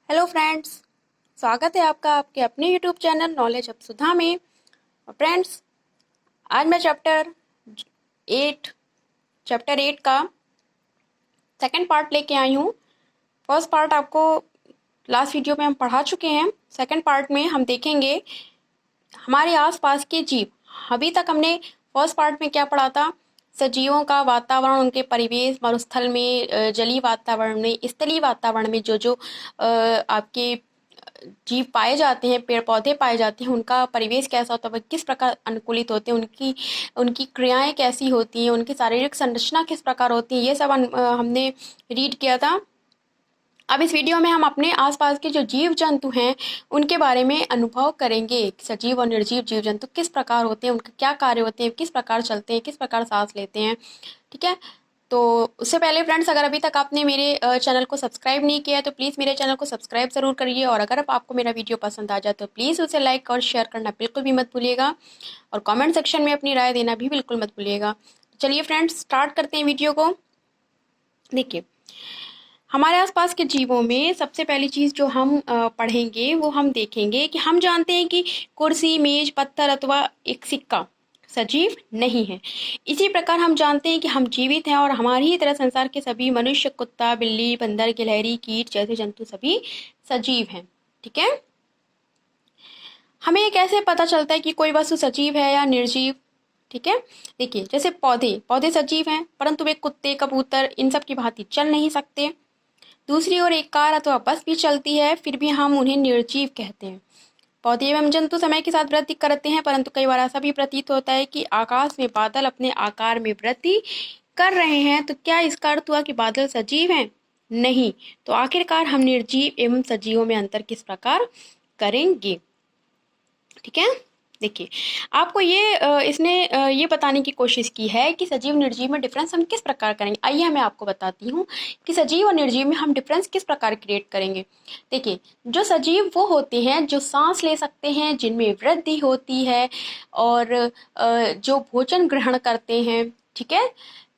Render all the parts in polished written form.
Hello friends, स्वागत है आपका आपके अपने यूट्यूब चैनल नॉलेज ऑफ सुधा में। फ्रेंड्स, आज मैं चैप्टर 8 का सेकंड पार्ट लेके आई हूँ। फर्स्ट पार्ट आपको लास्ट वीडियो में हम पढ़ा चुके हैं। सेकंड पार्ट में हम देखेंगे हमारे आसपास के जीव। अभी तक हमने फर्स्ट पार्ट में क्या पढ़ा था? सजीवों का वातावरण, उनके परिवेश, मरुस्थल में, जलीय वातावरण में, स्थलीय वातावरण में जो जो आपके जीव पाए जाते हैं, पेड़ पौधे पाए जाते हैं, उनका परिवेश कैसा होता है, किस प्रकार अनुकूलित होते हैं, उनकी उनकी क्रियाएं कैसी होती हैं, उनकी शारीरिक संरचना किस प्रकार होती है, ये सब हमने रीड किया था। अब इस वीडियो में हम अपने आसपास के जो जीव जंतु हैं उनके बारे में अनुभव करेंगे। सजीव और निर्जीव जीव जंतु किस प्रकार होते हैं, उनके क्या कार्य होते हैं, किस प्रकार चलते हैं, किस प्रकार सांस लेते हैं। ठीक है, तो उससे पहले फ्रेंड्स, अगर अभी तक आपने मेरे चैनल को सब्सक्राइब नहीं किया है तो प्लीज़ मेरे चैनल को सब्सक्राइब ज़रूर करिए। और अगर आपको मेरा वीडियो पसंद आ जाए तो प्लीज़ उसे लाइक और शेयर करना बिल्कुल भी मत भूलिएगा, और कमेंट सेक्शन में अपनी राय देना भी बिल्कुल मत भूलिएगा। चलिए फ्रेंड्स, स्टार्ट करते हैं वीडियो को। देखिए, हमारे आसपास के जीवों में सबसे पहली चीज़ जो हम पढ़ेंगे वो हम देखेंगे कि हम जानते हैं कि कुर्सी, मेज, पत्थर अथवा एक सिक्का सजीव नहीं है। इसी प्रकार हम जानते हैं कि हम जीवित हैं और हमारी ही तरह संसार के सभी मनुष्य, कुत्ता, बिल्ली, बंदर, गिलहरी, कीट जैसे जंतु सभी सजीव हैं। ठीक है, हमें ये कैसे पता चलता है कि कोई वस्तु सजीव है या निर्जीव? ठीक है, देखिए, जैसे पौधे पौधे सजीव हैं, परंतु वे कुत्ते, कबूतर इन सब की भांति चल नहीं सकते। दूसरी ओर एक कार अथवा बस भी चलती है, फिर भी हम उन्हें निर्जीव कहते हैं। पौधे एवं जंतु समय के साथ वृद्धि करते हैं, परंतु कई बार ऐसा भी प्रतीत होता है कि आकाश में बादल अपने आकार में वृद्धि कर रहे हैं। तो क्या इसका अर्थ हुआ कि बादल सजीव हैं? नहीं। तो आखिरकार हम निर्जीव एवं सजीवों में अंतर किस प्रकार करेंगे? ठीक है, देखिए, आपको इसने ये बताने की कोशिश की है कि सजीव निर्जीव में डिफरेंस हम किस प्रकार करेंगे। आइए मैं आपको बताती हूँ कि सजीव और निर्जीव में हम डिफरेंस किस प्रकार क्रिएट करेंगे। देखिए, जो सजीव वो होते हैं जो सांस ले सकते हैं, जिनमें वृद्धि होती है, और जो भोजन ग्रहण करते हैं, ठीक है,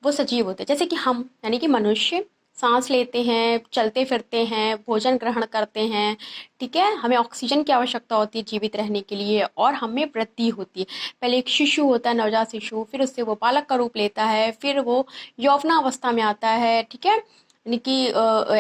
वो सजीव होते हैं। जैसे कि हम, यानी कि मनुष्य, सांस लेते हैं, चलते फिरते हैं, भोजन ग्रहण करते हैं। ठीक है, हमें ऑक्सीजन की आवश्यकता होती है जीवित रहने के लिए, और हमें वृद्धि होती है। पहले एक शिशु होता है, नवजात शिशु, फिर उससे वो बालक का रूप लेता है, फिर वो यौवनावस्था में आता है। ठीक है, यानी कि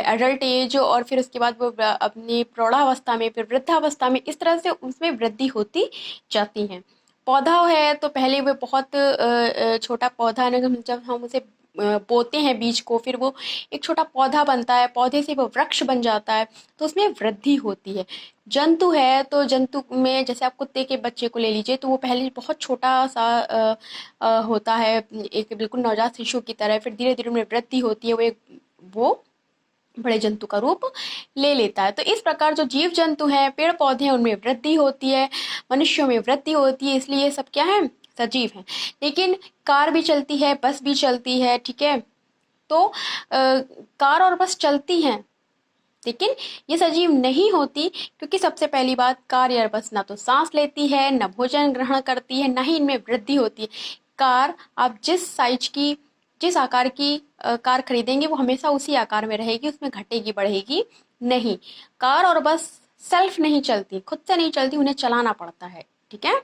एडल्ट एज, और फिर उसके बाद वो अपनी प्रौढ़ावस्था में, फिर वृद्धावस्था में, इस तरह से उसमें वृद्धि होती जाती है। पौधा है तो पहले वो बहुत छोटा पौधा है ना, जब हम उसे बोते हैं बीज को, फिर वो एक छोटा पौधा बनता है, पौधे से वो वृक्ष बन जाता है, तो उसमें वृद्धि होती है। जंतु है तो जंतु में, जैसे आप कुत्ते के बच्चे को ले लीजिए, तो वो पहले बहुत छोटा सा होता है, एक बिल्कुल नवजात शिशु की तरह, फिर धीरे धीरे उनमें वृद्धि होती है, वो बड़े जंतु का रूप ले लेता है। तो इस प्रकार जो जीव जंतु हैं, पेड़ पौधे हैं, उनमें वृद्धि होती है, मनुष्यों में वृद्धि होती है, इसलिए ये सब क्या है? सजीव हैं। लेकिन कार भी चलती है, बस भी चलती है। ठीक है, तो कार और बस चलती हैं, लेकिन ये सजीव नहीं होती, क्योंकि सबसे पहली बात, कार या बस ना तो सांस लेती है, ना भोजन ग्रहण करती है, ना ही इनमें वृद्धि होती है। कार, आप जिस आकार की कार खरीदेंगे वो हमेशा उसी आकार में रहेगी, उसमें घटेगी बढ़ेगी नहीं। कार और बस सेल्फ नहीं चलती, खुद से नहीं चलती, उन्हें चलाना पड़ता है। ठीक है,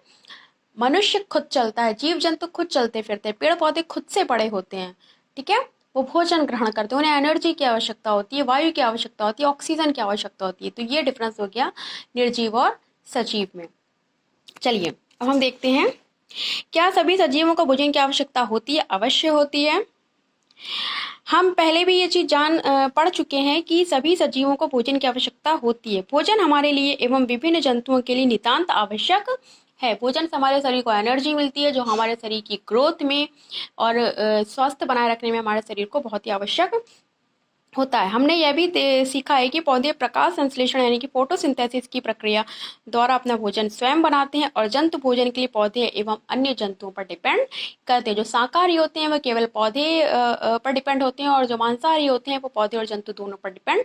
मनुष्य खुद चलता है, जीव जंतु खुद चलते फिरते हैं, पेड़ पौधे खुद से बड़े होते हैं। ठीक है, वो भोजन ग्रहण करते हैं, उन्हें एनर्जी की आवश्यकता होती है, वायु की आवश्यकता होती है, ऑक्सीजन की आवश्यकता होती है। तो ये डिफरेंस हो गया निर्जीव और सजीव में। चलिए, अब हम देखते हैं, क्या सभी सजीवों को भोजन की आवश्यकता होती है? अवश्य होती है। हम पहले भी ये चीज पढ़ चुके हैं कि सभी सजीवों को भोजन की आवश्यकता होती है। भोजन हमारे लिए एवं विभिन्न जंतुओं के लिए नितांत आवश्यक है। भोजन से हमारे शरीर को एनर्जी मिलती है, जो हमारे शरीर की ग्रोथ में और स्वास्थ्य बनाए रखने में हमारे शरीर को बहुत ही आवश्यक होता है। हमने यह भी सीखा है कि पौधे प्रकाश संश्लेषण यानी कि फोटोसिंथेसिस की प्रक्रिया द्वारा अपना भोजन स्वयं बनाते हैं, और जंतु भोजन के लिए पौधे एवं अन्य जंतुओं पर डिपेंड करते हैं। जो शाकाहारी होते हैं वह केवल पौधे पर डिपेंड होते हैं, और जो मांसाहारी होते हैं वो पौधे और जंतु दोनों पर डिपेंड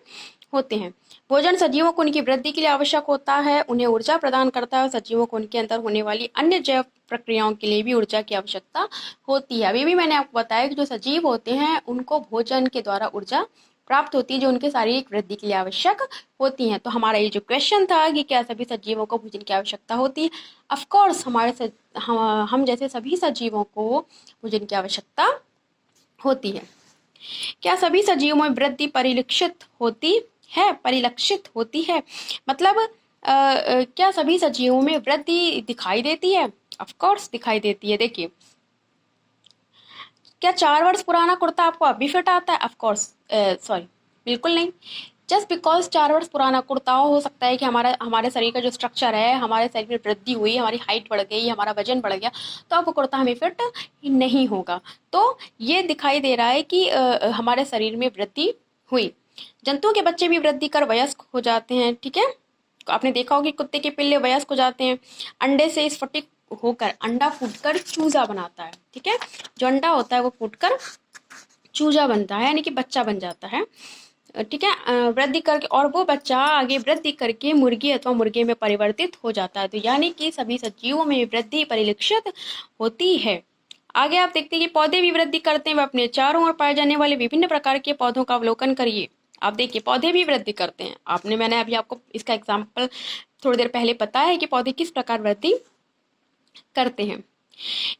होते हैं। भोजन सजीवों को उनकी वृद्धि के लिए आवश्यक होता है, उन्हें ऊर्जा प्रदान करता है, और सजीवों को उनके अंदर होने वाली अन्य जैव प्रक्रियाओं के लिए भी ऊर्जा की आवश्यकता होती है। अभी भी मैंने आपको बताया कि जो सजीव होते हैं उनको भोजन के द्वारा ऊर्जा प्राप्त होती है जो उनके शारीरिक वृद्धि के लिए आवश्यक होती हैं। तो हमारा ये जो क्वेश्चन था कि क्या सभी सजीवों को भोजन की आवश्यकता होती है, ऑफ कोर्स हम जैसे सभी सजीवों को भोजन की आवश्यकता होती है। क्या सभी सजीवों में वृद्धि परिलक्षित होती है मतलब क्या सभी सजीवों में वृद्धि दिखाई देती है? ऑफ कोर्स दिखाई देती है। देखिए, क्या 4 वर्ष पुराना कुर्ता आपको अभी फिट आता है? ऑफ कोर्स सॉरी, बिल्कुल नहीं। जस्ट बिकॉज 4 वर्ष पुराना कुर्ता हो सकता है कि हमारे शरीर का जो स्ट्रक्चर है, हमारे शरीर में वृद्धि हुई, हमारी हाइट बढ़ गई, हमारा वजन बढ़ गया, तो अब वो कुर्ता हमें फिट नहीं होगा। तो ये दिखाई दे रहा है कि हमारे शरीर में वृद्धि हुई। जंतुओं के बच्चे भी वृद्धि कर वयस्क हो जाते हैं, ठीक है। आपने देखा होगा कि कुत्ते के पिल्ले वयस्क हो जाते हैं। अंडे से स्फटिक होकर अंडा फूटकर चूजा बनाता है, ठीक है। जो अंडा होता है वो फूटकर चूजा बनता है, यानी कि बच्चा बन जाता है, ठीक है। वृद्धि करके और वो बच्चा आगे वृद्धि करके मुर्गी अथवा मुर्गे में परिवर्तित हो जाता है। तो यानी कि सभी सजीवों में वृद्धि परिलक्षित होती है। आगे आप देखते हैं कि पौधे भी वृद्धि करते हैं। वह अपने चारों ओर पाए जाने वाले विभिन्न प्रकार के पौधों का अवलोकन करिए। आप देखिए, पौधे भी वृद्धि करते हैं। मैंने अभी आपको इसका एग्जाम्पल थोड़ी देर पहले बताया है कि पौधे किस प्रकार वृद्धि करते हैं।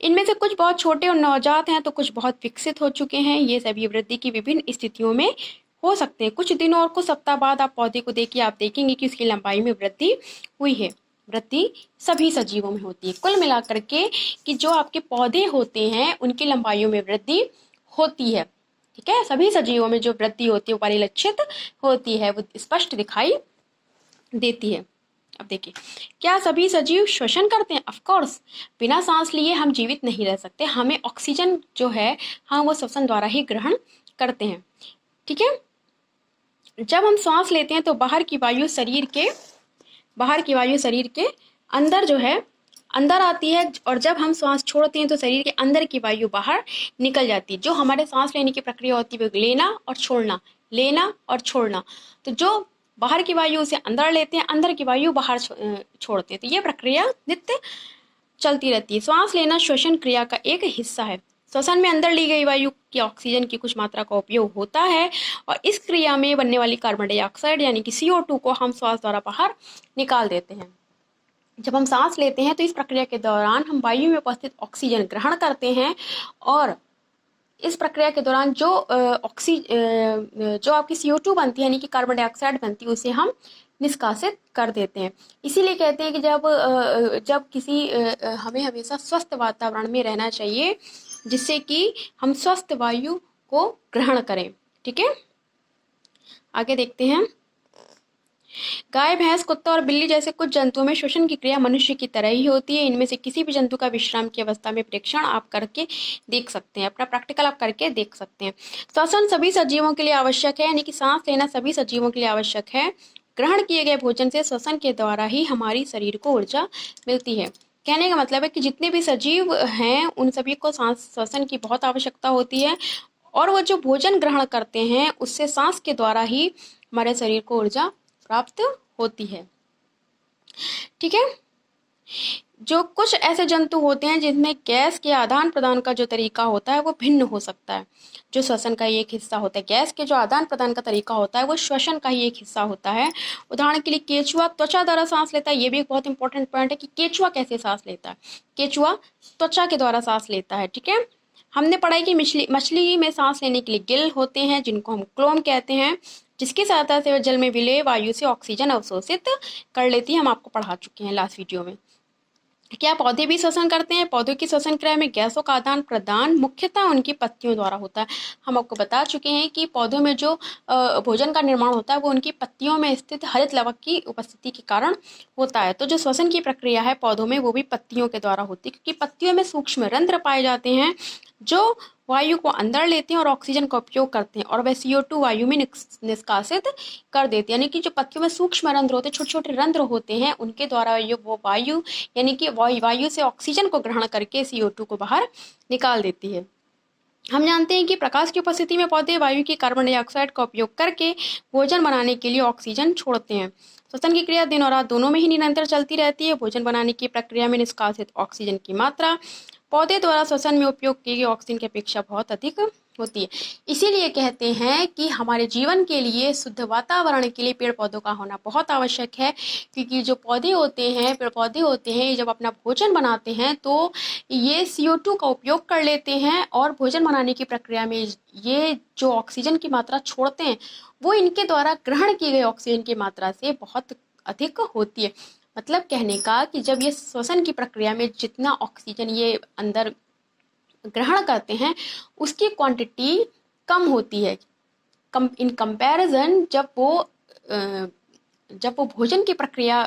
इनमें से कुछ बहुत छोटे और नवजात हैं तो कुछ बहुत विकसित हो चुके हैं। ये सभी वृद्धि की विभिन्न स्थितियों में हो सकते हैं। कुछ दिनों और कुछ सप्ताह बाद आप पौधे को देखिए, आप देखेंगे कि उसकी लंबाई में वृद्धि हुई है। वृद्धि सभी सजीवों में होती है। कुल मिलाकर के कि जो आपके पौधे होते हैं उनकी लंबाइयों में वृद्धि होती है, ठीक है। सभी सजीवों में जो वृद्धि होती है वो परिलक्षित होती है, वो स्पष्ट दिखाई देती है। अब देखिए, क्या सभी सजीव श्वसन करते हैं? Of course. बिना सांस लिए हम जीवित नहीं रह सकते। हमें ऑक्सीजन जो है हम वो श्वसन द्वारा ही ग्रहण करते हैं, ठीक है। जब हम सांस लेते हैं तो बाहर की वायु शरीर के अंदर जो है अंदर आती है, और जब हम सांस छोड़ते हैं तो शरीर के अंदर की वायु बाहर निकल जाती है। जो हमारे सांस लेने की प्रक्रिया होती है वो लेना और छोड़ना। तो जो बाहर की वायु उसे अंदर लेते हैं, अंदर की वायु बाहर छोड़ते हैं। तो ये प्रक्रिया नित्य चलती रहती है। श्वास लेना श्वसन क्रिया का एक हिस्सा है। श्वसन में अंदर ली गई वायु की ऑक्सीजन की कुछ मात्रा का उपयोग होता है और इस क्रिया में बनने वाली कार्बन डाइऑक्साइड यानी कि CO2 को हम श्वास द्वारा बाहर निकाल देते हैं। जब हम सांस लेते हैं तो इस प्रक्रिया के दौरान हम वायु में उपस्थित ऑक्सीजन ग्रहण करते हैं और इस प्रक्रिया के दौरान जो आपकी CO2 बनती है यानी कि कार्बन डाइऑक्साइड बनती है उसे हम निष्कासित कर देते हैं। इसीलिए कहते हैं कि हमें हमेशा स्वस्थ वातावरण में रहना चाहिए जिससे कि हम स्वस्थ वायु को ग्रहण करें, ठीक है। आगे देखते हैं। गाय, भैंस, कुत्ता और बिल्ली जैसे कुछ जंतुओं में श्वसन की क्रिया मनुष्य की तरह ही होती है। इनमें से किसी भी जंतु का विश्राम की अवस्था में परीक्षण आप करके देख सकते हैं, अपना प्रैक्टिकल आप करके देख सकते हैं। श्वसन सभी सजीवों के लिए आवश्यक है, यानी कि सांस लेना सभी सजीवों के लिए आवश्यक है। ग्रहण किए गए भोजन से श्वसन के द्वारा ही हमारी शरीर को ऊर्जा मिलती है। कहने का मतलब है कि जितने भी सजीव हैं उन सभी को श्वसन की बहुत आवश्यकता होती है और वो जो भोजन ग्रहण करते हैं उससे सांस के द्वारा ही हमारे शरीर को ऊर्जा प्राप्त होती है, ठीक है। जो कुछ ऐसे जंतु होते हैं जिनमें गैस के आदान प्रदान का जो तरीका होता है वो भिन्न हो सकता है। जो श्वसन का ही एक हिस्सा होता है, गैस के जो आदान प्रदान का तरीका होता है वो श्वसन का ही एक हिस्सा होता है। उदाहरण के लिए केंचुआ त्वचा द्वारा सांस लेता है। ये भी एक बहुत इंपॉर्टेंट पॉइंट है कि केंचुआ कैसे सांस लेता है। केंचुआ त्वचा के द्वारा सांस लेता है, ठीक है। हमने पढ़ाई कि मछली में सांस लेने के लिए गिल होते हैं जिनको हम क्लोम कहते हैं, जिसकी सहायता से वह जल में विलेय वायु से ऑक्सीजन अवशोषित कर लेती है। हम आपको पढ़ा चुके हैं लास्ट वीडियो में। क्या पौधे भी श्वसन करते हैं? पौधों की श्वसन क्रिया में गैसों का आदान प्रदान मुख्यतः उनकी पत्तियों द्वारा होता है। हम आपको बता चुके हैं कि पौधों में जो भोजन का निर्माण होता है वो उनकी पत्तियों में स्थित हरित लवक की उपस्थिति के कारण होता है। तो जो श्वसन की प्रक्रिया है पौधों में वो भी पत्तियों के द्वारा होती है, क्योंकि पत्तियों में सूक्ष्म रंध्र पाए जाते हैं जो वायु को अंदर लेते हैं और ऑक्सीजन का उपयोग करते हैं और वह CO2 वायु में निष्कासित कर देते हैं। यानी कि जो पत्तियों में सूक्ष्म रंध्र होते हैं, छोटे छोटे रंध्र होते हैं, उनके द्वारा वो वायु यानी कि वायु से ऑक्सीजन को ग्रहण करके CO2 को बाहर निकाल देती है। हम जानते हैं कि प्रकाश की उपस्थिति में पौधे वायु की कार्बन डाइऑक्साइड का उपयोग करके भोजन बनाने के लिए ऑक्सीजन छोड़ते हैं। श्वसन की क्रिया दिन और रात दोनों में ही निरंतर चलती रहती है। भोजन बनाने की प्रक्रिया में निष्कासित ऑक्सीजन की मात्रा पौधे द्वारा श्वसन में उपयोग की गई ऑक्सीजन की अपेक्षा बहुत अधिक होती है। इसीलिए कहते हैं कि हमारे जीवन के लिए, शुद्ध वातावरण के लिए पेड़ पौधों का होना बहुत आवश्यक है, क्योंकि जो पौधे होते हैं, पेड़ पौधे होते हैं, जब अपना भोजन बनाते हैं तो ये CO2 का उपयोग कर लेते हैं और भोजन बनाने की प्रक्रिया में ये जो ऑक्सीजन की मात्रा छोड़ते हैं वो इनके द्वारा ग्रहण की गई ऑक्सीजन की मात्रा से बहुत अधिक होती है। मतलब कहने का कि जब ये श्वसन की प्रक्रिया में जितना ऑक्सीजन ये अंदर ग्रहण करते हैं उसकी क्वांटिटी कम होती है इन कंपैरिजन जब वो भोजन की प्रक्रिया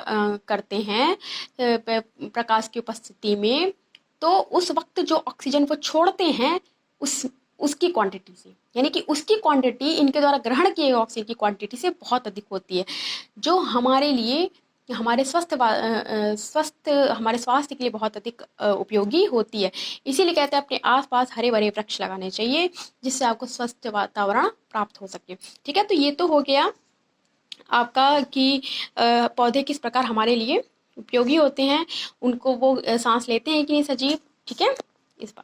करते हैं प्रकाश की उपस्थिति में, तो उस वक्त जो ऑक्सीजन वो छोड़ते हैं उसकी क्वांटिटी से, यानी कि उसकी क्वांटिटी इनके द्वारा ग्रहण किए गए ऑक्सीजन की क्वांटिटी से बहुत अधिक होती है, जो हमारे लिए, हमारे हमारे स्वास्थ्य के लिए बहुत अधिक उपयोगी होती है। इसीलिए कहते हैं अपने आसपास हरे भरे वृक्ष लगाने चाहिए, जिससे आपको स्वस्थ वातावरण प्राप्त हो सके। ठीक है, तो ये तो हो गया आपका कि पौधे किस प्रकार हमारे लिए उपयोगी होते हैं, उनको वो सांस लेते हैं कि नहीं सजीव। ठीक है, इस बार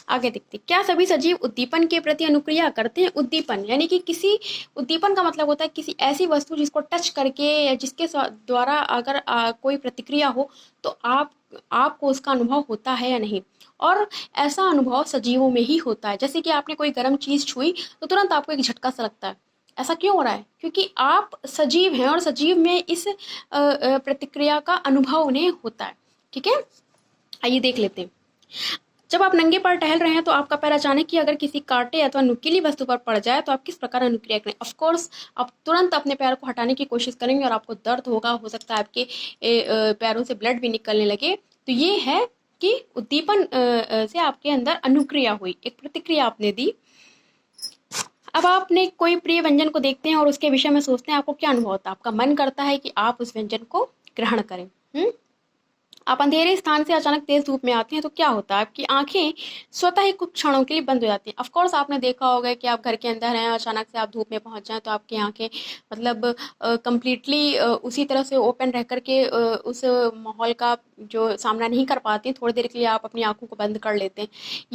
आगे देखते क्या सभी सजीव उद्दीपन के प्रति अनुक्रिया करते हैं। उद्दीपन यानी कि किसी उद्दीपन का मतलब होता है किसी ऐसी वस्तु जिसको टच करके या जिसके द्वारा अगर कोई प्रतिक्रिया हो तो आपको उसका अनुभव होता है या नहीं, और ऐसा अनुभव सजीवों में ही होता है। जैसे कि आपने कोई गर्म चीज़ छुई तो तुरंत आपको एक झटका सा लगता है। ऐसा क्यों हो रहा है? क्योंकि आप सजीव हैं और सजीव में इस प्रतिक्रिया का अनुभव उन्हें होता है। ठीक है, आइए देख लेते हैं। जब आप नंगे पैर टहल रहे हैं तो आपका पैर अचानक ही अगर किसी कांटे अथवा नुकीली वस्तु पर पड़ जाए तो आप किस प्रकार अनुक्रिया करें। ऑफ कोर्स आप तुरंत अपने पैर को हटाने की कोशिश करेंगे और आपको दर्द होगा, हो सकता है आपके पैरों से ब्लड भी निकलने लगे। तो ये है कि उद्दीपन से आपके अंदर अनुक्रिया हुई, एक प्रतिक्रिया आपने दी। अब आपने कोई प्रिय व्यंजन को देखते हैं और उसके विषय में सोचते हैं, आपको क्या अनुभव होता है? आपका मन करता है कि आप उस व्यंजन को ग्रहण करें। आप अंधेरे स्थान से अचानक तेज धूप में आते हैं तो क्या होता है? आपकी आंखें स्वतः ही कुछ क्षणों के लिए बंद हो जाती हैं। ऑफ कोर्स आपने देखा होगा कि आप घर के अंदर हैं, अचानक से आप धूप में पहुंच जाएं तो आपकी आंखें मतलब कंप्लीटली उसी तरह से ओपन रह करके उस माहौल का जो सामना नहीं कर पाती, थोड़ी देर के लिए आप अपनी आंखों को बंद कर लेते हैं।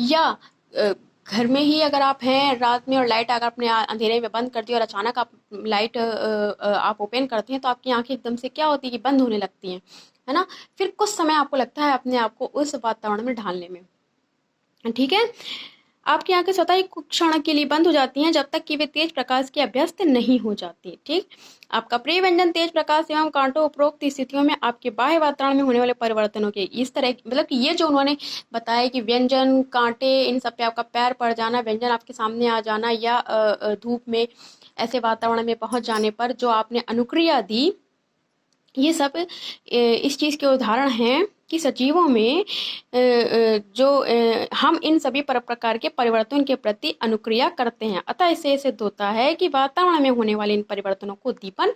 या घर में ही अगर आप हैं रात में और लाइट अगर आपने अंधेरे में बंद कर दी और अचानक आप लाइट आप ओपन करते हैं तो आपकी आंखें एकदम से क्या होती है कि बंद होने लगती हैं, है ना। फिर कुछ समय आपको लगता है अपने आप को उस वातावरण में ढालने में। ठीक है, आपकी आंखें स्वतः ही कुछ क्षण के लिए बंद हो जाती हैं जब तक कि वे तेज प्रकाश के अभ्यस्त नहीं हो जाती। ठीक, आपका प्रिय व्यंजन तेज प्रकाश एवं कांटों उपरोक्त स्थितियों में आपके बाह्य वातावरण में होने वाले परिवर्तनों के इस तरह, मतलब कि ये जो उन्होंने बताया कि व्यंजन, कांटे, इन सब पे आपका पैर पड़ जाना, व्यंजन आपके सामने आ जाना या धूप में ऐसे वातावरण में पहुंच जाने पर जो आपने अनुक्रिया दी, ये सब इस चीज़ के उदाहरण हैं कि सजीवों में जो हम इन सभी प्रकार के परिवर्तन के प्रति अनुक्रिया करते हैं। अतः इससे सिद्ध होता है कि वातावरण में होने वाले इन परिवर्तनों को उद्दीपन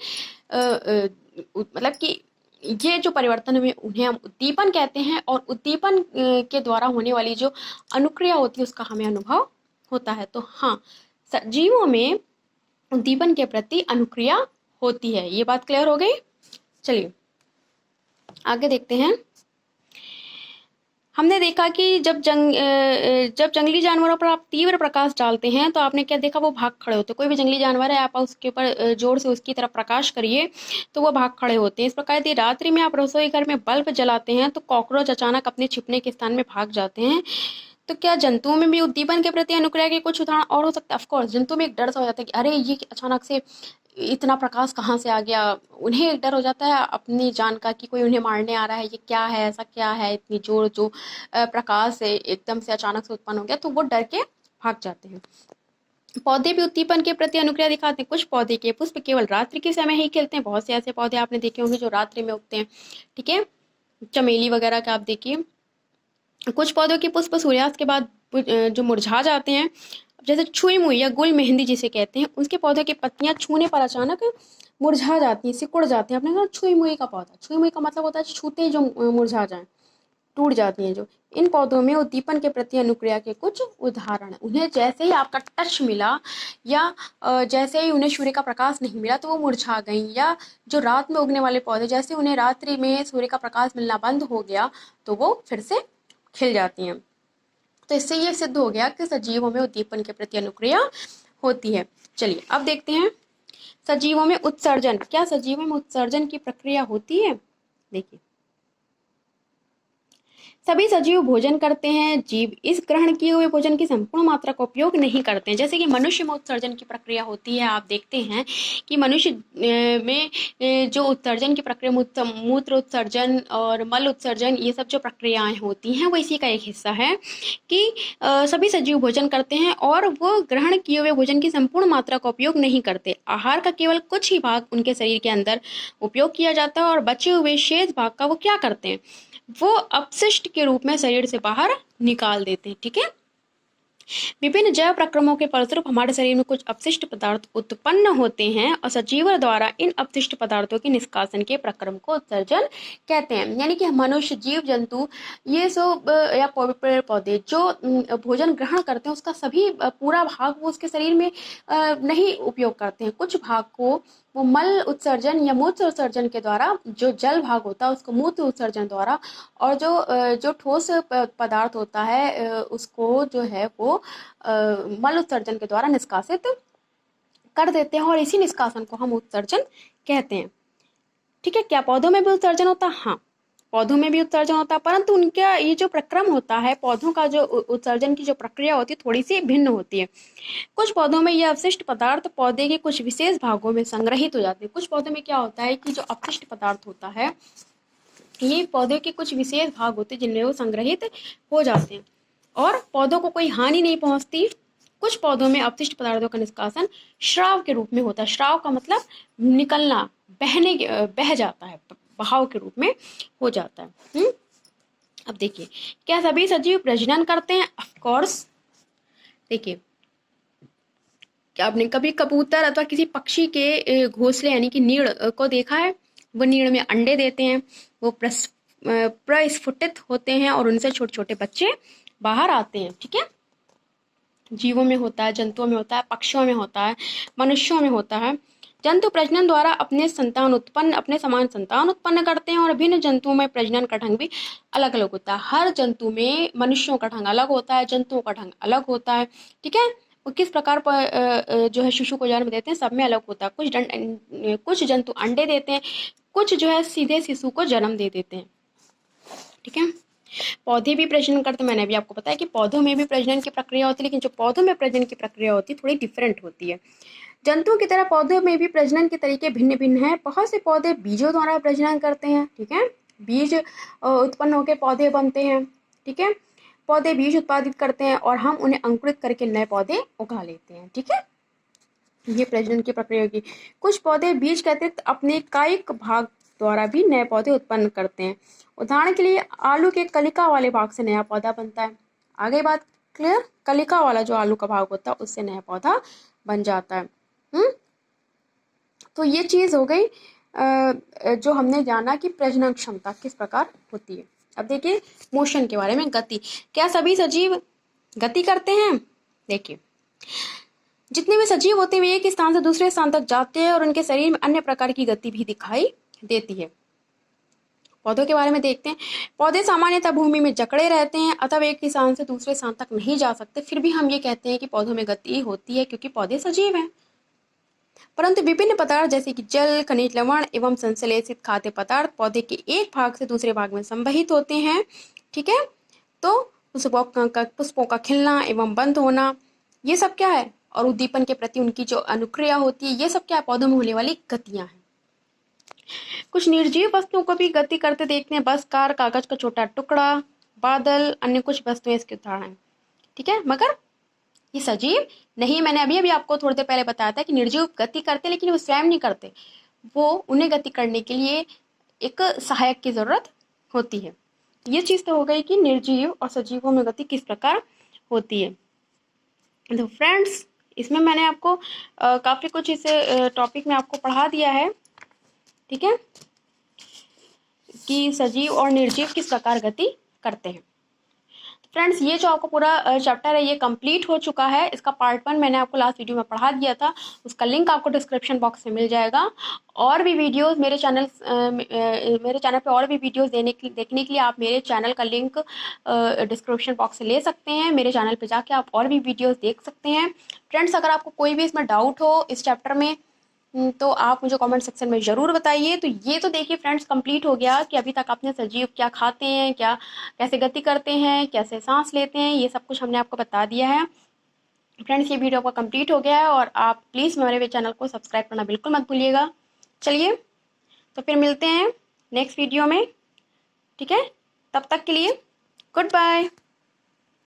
मतलब कि ये जो परिवर्तन में उन्हें हम उद्दीपन कहते हैं, और उद्दीपन के द्वारा होने वाली जो अनुक्रिया होती है उसका हमें अनुभव होता है। तो हाँ, सजीवों में उद्दीपन के प्रति अनुक्रिया होती है। ये बात क्लियर हो गई। चलिए आगे देखते हैं। हमने देखा कि जब जंगली जानवरों पर आप तीव्र प्रकाश डालते हैं तो आपने क्या देखा, वो भाग खड़े होते हैं। कोई भी जंगली जानवर है, आप उसके ऊपर जोर से उसकी तरफ प्रकाश करिए तो वो भाग खड़े होते हैं। इस प्रकार यदि रात्रि में आप रसोई घर में बल्ब जलाते हैं तो कॉकरोच अचानक अपने छिपने के स्थान में भाग जाते हैं। तो क्या जंतुओं में भी उद्दीपन के प्रति अनुक्रिया के कुछ उदाहरण और हो सकता है? ऑफकोर्स जंतु में एक डर सा हो जाता है कि अरे ये अचानक से इतना प्रकाश कहाँ से आ गया। उन्हें एक डर हो जाता है अपनी जान का कि कोई उन्हें मारने आ रहा है, ये क्या है, ऐसा क्या है, इतनी जोर जो प्रकाश है एकदम से अचानक से उत्पन्न हो गया, तो वो डर के भाग जाते हैं। पौधे भी उद्दीपन के प्रति अनुक्रिया दिखाते हैं। कुछ पौधे के पुष्प केवल रात्रि के समय ही खिलते हैं। बहुत से ऐसे पौधे आपने देखे होंगे जो रात्रि में उगते हैं। ठीक है, चमेली वगैरह का आप देखिए। कुछ पौधों के पुष्प सूर्यास्त के बाद जो मुरझा जाते हैं, जैसे छुई मुई या गुल मेहंदी जिसे कहते हैं, उसके पौधे की पत्तियां छूने पर अचानक मुरझा जाती हैं, सिकुड़ जाती हैं। आपने कहा छुई मुई का पौधा, छुई मुई का मतलब होता है छूते ही जो मुरझा जाए। टूट जाती हैं जो। इन पौधों में उद्दीपन के प्रति अनुक्रिया के कुछ उदाहरण हैं। उन्हें जैसे ही आपका टच मिला या जैसे ही उन्हें सूर्य का प्रकाश नहीं मिला तो वो मुरझा गई, या जो रात में उगने वाले पौधे जैसे उन्हें रात्रि में सूर्य का प्रकाश मिलना बंद हो गया तो वो फिर से खिल जाती हैं। तो इससे ये सिद्ध हो गया कि सजीवों में उद्दीपन के प्रति अनुक्रिया होती है। चलिए अब देखते हैं सजीवों में उत्सर्जन। क्या सजीवों में उत्सर्जन की प्रक्रिया होती है? देखिए, सभी सजीव भोजन करते हैं। जीव इस ग्रहण किए हुए भोजन की संपूर्ण मात्रा का उपयोग नहीं करते हैं। जैसे कि मनुष्य में उत्सर्जन की प्रक्रिया होती है, आप देखते हैं कि मनुष्य में जो उत्सर्जन की प्रक्रिया, मूत्र उत्सर्जन और मल उत्सर्जन, ये सब जो प्रक्रियाएं होती हैं वो इसी का एक हिस्सा है कि सभी सजीव भोजन करते हैं और वो ग्रहण किए हुए भोजन की संपूर्ण मात्रा का उपयोग नहीं करते। आहार का केवल कुछ ही भाग उनके शरीर के अंदर उपयोग किया जाता है और बचे हुए शेष भाग का वो क्या करते हैं, वो अपशिष्ट के रूप में शरीर से बाहर निकाल देते हैं। ठीक है, विभिन्न जैव प्रक्रमों के फलस्वरूप हमारे शरीर में कुछ अपशिष्ट पदार्थ उत्पन्न होते हैं और सजीवों द्वारा इन अपशिष्ट पदार्थों के निष्कासन के प्रक्रम को उत्सर्जन कहते हैं। यानी कि मनुष्य, जीव जंतु, ये सब या पेड़ पौधे जो भोजन ग्रहण करते हैं उसका सभी पूरा भाग वो उसके शरीर में नहीं उपयोग करते हैं। कुछ भाग को वो मल उत्सर्जन या मूत्र उत्सर्जन के द्वारा, जो जल भाग होता है उसको मूत्र उत्सर्जन द्वारा, और जो ठोस पदार्थ होता है उसको जो है वो मल उत्सर्जन के द्वारा निष्कासित कर देते हैं और इसी निष्कासन को हम उत्सर्जन कहते हैं। ठीक है, क्या पौधों में भी उत्सर्जन होता है? हाँ, पौधों में भी उत्सर्जन होता है, परंतु उनका ये जो प्रक्रम होता है, पौधों का जो उत्सर्जन की जो प्रक्रिया होती है थोड़ी सी भिन्न होती है। कुछ पौधों में यह अवशिष्ट पदार्थ पौधे के कुछ विशेष भागों में संग्रहित हो जाते हैं। कुछ पौधों में क्या होता है कि जो अपशिष्ट पदार्थ होता है ये पौधे के कुछ विशेष भाग होते हैं जिनमें वो संग्रहित हो जाते हैं और पौधों को कोई हानि नहीं पहुंचती। कुछ पौधों में अपशिष्ट पदार्थों का निष्कासन श्राव के रूप में होता है। श्राव का मतलब निकलना, बह जाता है, बहाव के रूप में हो जाता है। अब देखिए, क्या सभी सजीव प्रजनन करते हैं? Of course. देखिए, क्या आपने कभी कबूतर अथवा किसी पक्षी के घोंसले यानी कि नीड़ को देखा है? वो नीड़ में अंडे देते हैं, वो प्रस्फुटित होते हैं और उनसे छोटे छोटे बच्चे बाहर आते हैं। ठीक है, जीवों में होता है, जंतुओं में होता है, पक्षियों में होता है, मनुष्यों में होता है। जंतु प्रजनन द्वारा अपने समान संतान उत्पन्न करते हैं और भिन्न जंतुओं में प्रजनन का ढंग भी अलग अलग होता है। हर जंतु में मनुष्यों का ढंग अलग होता है, जंतुओं का ढंग अलग होता है। ठीक है, वो किस प्रकार पर जो है शिशु को जन्म देते हैं सब में अलग होता है। कुछ जंतु अंडे देते हैं, कुछ जो है सीधे शिशु को जन्म दे देते हैं। ठीक है, पौधे भी प्रजनन करते हैं। मैंने अभी आपको बताया कि पौधों में भी प्रजनन की प्रक्रिया होती है, लेकिन जो पौधों में प्रजनन की प्रक्रिया होती है थोड़ी डिफरेंट होती है। जंतुओं की तरह पौधों में भी प्रजनन के तरीके भिन्न भिन्न हैं। बहुत से पौधे बीजों द्वारा प्रजनन करते हैं। ठीक है, बीज उत्पन्न होकर पौधे बनते हैं। ठीक है, पौधे बीज उत्पादित करते हैं और हम उन्हें अंकुरित करके नए पौधे उगा लेते हैं। ठीक है, ये प्रजनन की प्रक्रिया होगी। कुछ पौधे बीज के अतिरिक्त अपने कायिक भाग द्वारा भी नए पौधे उत्पन्न करते हैं। उदाहरण के लिए आलू के कलिका वाले भाग से नया पौधा बनता है। आगे बात क्लियर? कलिका वाला जो आलू का भाग होता है उससे नया पौधा बन जाता है। तो ये चीज हो गई जो हमने जाना कि प्रजनन क्षमता किस प्रकार होती है। अब देखिए मोशन के बारे में, गति। क्या सभी सजीव गति करते हैं? देखिए, जितने भी सजीव होते हैं वे एक स्थान से दूसरे स्थान तक जाते हैं और उनके शरीर में अन्य प्रकार की गति भी दिखाई देती है। पौधों के बारे में देखते हैं। पौधे सामान्यतः भूमि में जकड़े रहते हैं अथवा एक स्थान से दूसरे स्थान तक नहीं जा सकते, फिर भी हम ये कहते हैं कि पौधों में गति होती है क्योंकि पौधे सजीव हैं। परंतु विभिन्न पदार्थ जैसे कि जल, खनिज लवण एवं संश्लेषित खाद्य पदार्थ पौधे के एक भाग से दूसरे भाग में संवहित होते हैं। ठीक है, तो पुष्पों का खिलना एवं बंद होना, ये सब क्या है? और उद्दीपन के प्रति उनकी जो अनुक्रिया होती है, ये सब क्या है? पौधों में होने वाली गतियां हैं। कुछ निर्जीव वस्तुओं को भी गति करते देखते हैं। बस, कार, कागज का छोटा टुकड़ा, बादल, अन्य कुछ वस्तुएं इसके उदाहरण हैं। ठीक है, मगर ये सजीव नहीं। मैंने अभी अभी आपको थोड़ी देर पहले बताया था कि निर्जीव गति करते लेकिन वो स्वयं नहीं करते, वो उन्हें गति करने के लिए एक सहायक की जरूरत होती है। ये चीज तो हो गई कि निर्जीव और सजीवों में गति किस प्रकार होती है। तो फ्रेंड्स, इसमें मैंने आपको काफी कुछ इस टॉपिक में आपको पढ़ा दिया है। ठीक है, कि सजीव और निर्जीव किस प्रकार गति करते हैं। फ्रेंड्स, ये जो आपका पूरा चैप्टर है ये कंप्लीट हो चुका है। इसका पार्ट 1 मैंने आपको लास्ट वीडियो में पढ़ा दिया था, उसका लिंक आपको डिस्क्रिप्शन बॉक्स में मिल जाएगा। और भी वीडियोस मेरे चैनल पे और भी वीडियोस देखने के लिए आप मेरे चैनल का लिंक डिस्क्रिप्शन बॉक्स से ले सकते हैं। मेरे चैनल पे जाके आप और भी वीडियोस देख सकते हैं। फ्रेंड्स, अगर आपको कोई भी इसमें डाउट हो इस चैप्टर में तो आप मुझे कमेंट सेक्शन में ज़रूर बताइए। तो ये तो देखिए फ्रेंड्स कंप्लीट हो गया कि अभी तक आपने सजीव क्या खाते हैं, क्या कैसे गति करते हैं, कैसे सांस लेते हैं, ये सब कुछ हमने आपको बता दिया है। फ्रेंड्स, ये वीडियो आपका कंप्लीट हो गया है और आप प्लीज़ हमारे चैनल को सब्सक्राइब करना बिल्कुल मत भूलिएगा। चलिए, तो फिर मिलते हैं नेक्स्ट वीडियो में, ठीक है? तब तक के लिए गुड बाय।